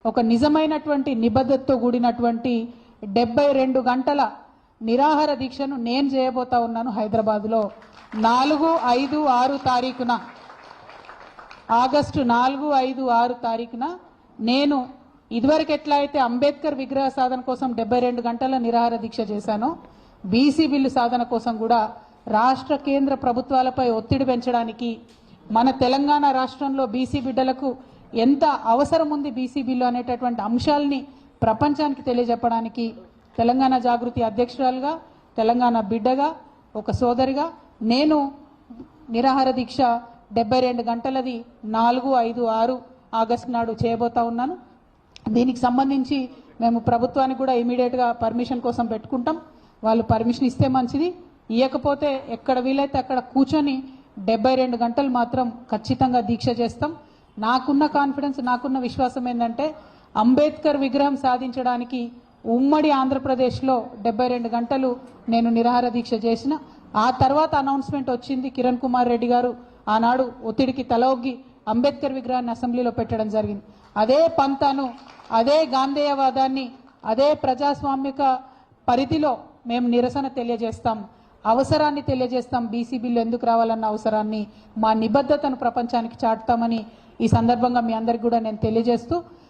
ఒక నిజమైనటువంటి నిబద్ధతతో కూడినటువంటి 72 గంటల నిరాహార దీక్షను నేను చేయబోతా ఉన్నాను హైదరాబాద్లో 4, 5, 6 తారీఖున ఆగస్టు 4, 5, 6 తారీఖున నేను ఇదివరకు ఎట్లా అయితే అంబేద్కర్ విగ్రహ సాధన కోసం 72 గంటల నిరాహార దీక్ష చేశానో బీసీ బిల్లు సాధన కోసం కూడా రాష్ట్ర కేంద్ర ప్రభుత్వాలపై ఒత్తిడి పెంచడానికి మన తెలంగాణ రాష్ట్రంలో బీసీ బిడ్డలకు ఎంత అవసరం ఉంది బీసీ బిల్లు అనేటటువంటి అంశాలని ప్రపంచానికి తెలియజెప్పడానికి తెలంగాణ జాగృతి అధ్యక్షురాలుగా తెలంగాణ బిడ్డగా ఒక సోదరిగా నేను నిరాహార దీక్ష 72 గంటలది 4, 5, 6 ఆగస్టు నాడు చేయబోతా ఉన్నాను. దీనికి సంబంధించి మేము ప్రభుత్వానికి కూడా ఇమీడియట్గా పర్మిషన్ కోసం పెట్టుకుంటాం. వాళ్ళు పర్మిషన్ ఇస్తే మంచిది, ఇవ్వకపోతే ఎక్కడ వీలైతే అక్కడ కూర్చొని 72 గంటలు మాత్రం ఖచ్చితంగా దీక్ష చేస్తాం. నాకున్న కాన్ఫిడెన్స్, నాకున్న విశ్వాసం ఏంటంటే అంబేద్కర్ విగ్రహం సాధించడానికి ఉమ్మడి ఆంధ్రప్రదేశ్లో 72 గంటలు నేను నిరాహార దీక్ష చేసిన. ఆ తర్వాత అనౌన్స్మెంట్ వచ్చింది. కిరణ్ కుమార్ రెడ్డి గారు ఆనాడు ఒత్తిడికి తలొగ్గి అంబేద్కర్ విగ్రహాన్ని అసెంబ్లీలో పెట్టడం జరిగింది. అదే పంతాను, అదే గాంధేయవాదాన్ని, అదే ప్రజాస్వామిక పరిధిలో మేము నిరసన తెలియజేస్తాం, అవసరాన్ని తెలియజేస్తాం. బీసీ బిల్లు ఎందుకు రావాలన్న అవసరాన్ని, మా నిబద్ధతను ప్రపంచానికి చాటుతామని ఈ సందర్భంగా మీ అందరికీ కూడా నేను తెలియజేస్తూ